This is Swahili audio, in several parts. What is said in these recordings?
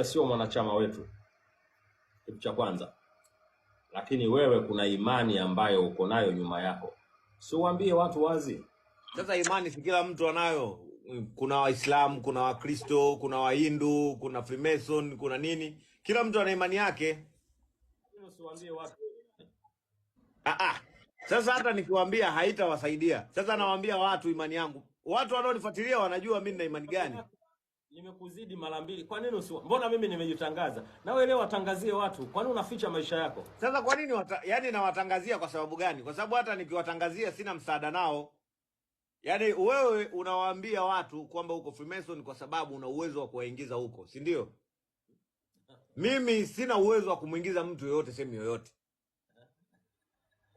wewe sio mwanachama wetu, kitu cha kwanza. Lakini wewe kuna imani ambayo uko nayo nyuma yako, si uambie watu wazi. Sasa imani si kila mtu anayo. Kuna Waislamu, kuna Wakristo, kuna Wahindu, kuna Freemason, kuna nini. Kila mtu ana imani yake. Usiwaambie watu. Sasa hata nikiwaambia haitawasaidia. Sasa nawaambia watu imani yangu. Watu wanaonifuatilia wanajua mimi na imani gani. Nimekuzidi mara mbili. Kwa nini mbona mimi nimejitangaza? Na wewe leo watangazie watu. Kwa nini unaficha maisha yako? Sasa kwa nini yani nawatangazia kwa sababu gani? Kwa sababu hata nikiwatangazia sina msaada nao. Yani wewe unawaambia watu kwamba uko Freemason kwa sababu una uwezo wa kuwaingiza huko, si ndio? Mimi sina uwezo wa kumuingiza mtu yoyote sehemu yoyote.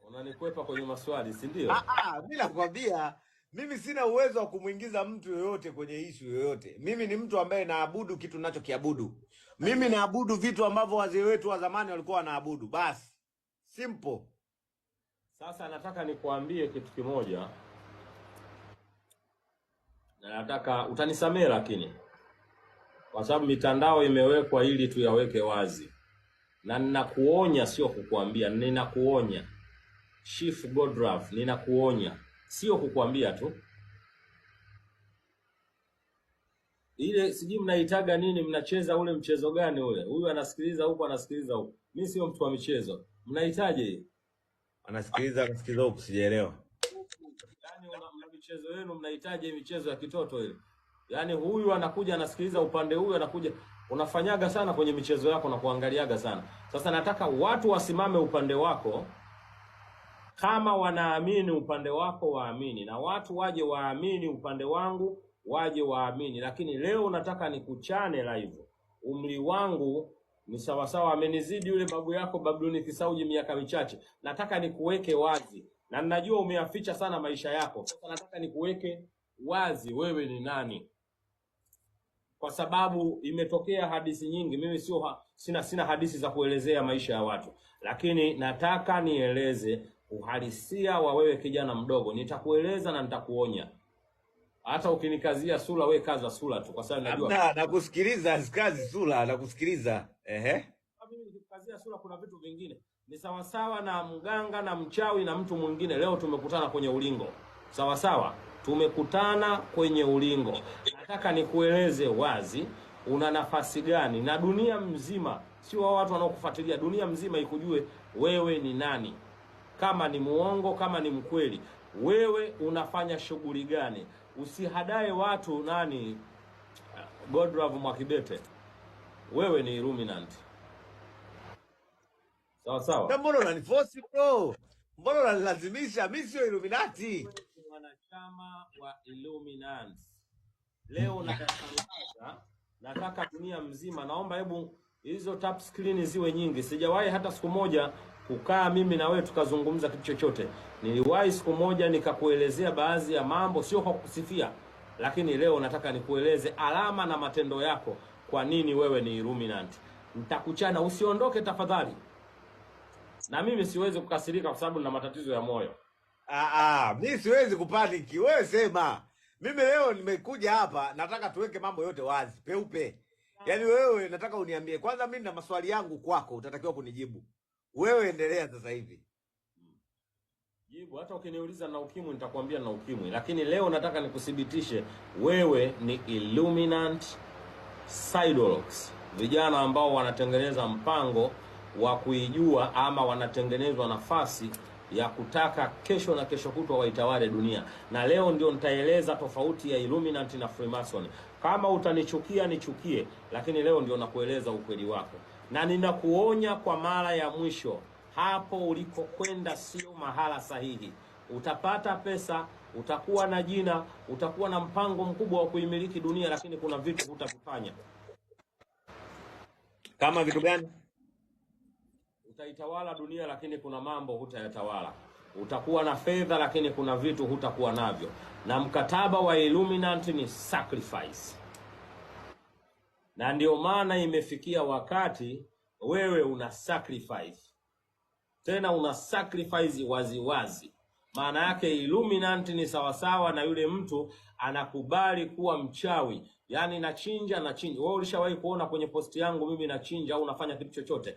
Unanikwepa kwenye maswali, si ndio? Mimi nakwambia mimi sina uwezo wa kumuingiza mtu yoyote kwenye issue yoyote. Mimi ni mtu ambaye naabudu kitu ninachokiabudu. Mimi naabudu vitu ambavyo wazee wetu wa zamani walikuwa wanaabudu. Basi. Simple. Sasa nataka nikuambie kitu kimoja. Na nataka utanisamee, lakini kwa sababu mitandao imewekwa ili tuyaweke wazi. Na ninakuonya, sio kukuambia, ninakuonya. Chief Godlove, ninakuonya, sio kukuambia tu. Ile sijui mnaitaga nini, mnacheza ule mchezo gani ule? Huyu anasikiliza huko, anasikiliza huko. Mimi sio mtu wa michezo. Mnaitaje? Anasikiliza huko, sijaelewa. Yaani mna michezo yenu, mnaitaje michezo ya kitoto ile? Yaani huyu anakuja anasikiliza upande, huyu anakuja. Unafanyaga sana kwenye michezo yako na kuangaliaga sana. Sasa nataka watu wasimame upande wako. Kama wanaamini upande wako waamini, na watu waje waamini upande wangu waje waamini. Lakini leo nataka nikuchane live. Umri wangu ni sawasawa, amenizidi yule babu yako Babduni Kisauji miaka michache. Nataka nikuweke wazi, na ninajua umeyaficha sana maisha yako. Sasa nataka nikuweke wazi wewe ni nani, kwa sababu imetokea hadithi nyingi. Mimi sina hadithi za kuelezea maisha ya watu, lakini nataka nieleze uhalisia wa wewe kijana mdogo. Nitakueleza na nitakuonya. Hata ukinikazia sura, wewe kaza sura tu, kwa sababu najua nakusikiliza. Sikazi sura, nakusikiliza. Mimi nikikazia sura kuna vitu vingine. Ni sawasawa na mganga na mchawi na mtu mwingine. Leo tumekutana kwenye ulingo, sawasawa, tumekutana kwenye ulingo. Nataka nikueleze wazi una nafasi gani, na dunia mzima, sio watu wanaokufuatilia, dunia mzima ikujue wewe ni nani. Kama ni muongo, kama ni mkweli, wewe unafanya shughuli gani? Usihadae watu. Nani Godlove Mwakibete, wewe ni Illuminati, sawa. Mbona unaniforce bro? Mbona unanilazimisha? Mimi sio Illuminati. Mwanachama wa Illuminati. Leo nataka dunia mzima, naomba hebu hizo tap screen ziwe nyingi. Sijawahi hata siku moja kukaa mimi na wewe tukazungumza kitu chochote. Niliwahi siku moja nikakuelezea baadhi ya mambo, sio kwa kukusifia, lakini leo nataka nikueleze alama na matendo yako, kwa nini wewe ni Illuminati. Nitakuchana, usiondoke tafadhali. Na mimi siwezi kukasirika kwa sababu nina matatizo ya moyo. Mimi siwezi kupaniki. Wewe sema. Mimi leo nimekuja hapa, nataka tuweke mambo yote wazi, peupe. Yaani wewe nataka uniambie. Kwanza mimi na maswali yangu kwako, utatakiwa kunijibu. Wewe endelea sasa hivi. Jibu. Hata ukiniuliza na ukimwi nitakwambia na ukimwi. Lakini leo nataka nikuthibitishe wewe ni Illuminati Psydologues. Vijana ambao wanatengeneza mpango wa kuijua, ama wanatengenezwa nafasi ya kutaka kesho na kesho kutwa waitawale dunia. Na leo ndio nitaeleza tofauti ya Illuminati na Freemason. Kama utanichukia nichukie, lakini leo ndio nakueleza ukweli wako. Na ninakuonya kwa mara ya mwisho, hapo ulikokwenda sio mahala sahihi. Utapata pesa, utakuwa na jina, utakuwa na mpango mkubwa wa kuimiliki dunia, lakini kuna vitu hutavifanya. Kama vitu gani? Utaitawala dunia lakini kuna mambo hutayatawala. Utakuwa na fedha lakini kuna vitu hutakuwa navyo. Na mkataba wa Illuminati ni sacrifice. Na ndio maana imefikia wakati wewe una sacrifice. Tena una sacrifice wazi wazi. Maana yake Illuminati ni sawasawa na yule mtu anakubali kuwa mchawi. Yaani nachinja. Wewe ulishawahi kuona kwenye posti yangu mimi nachinja au nafanya kitu chochote?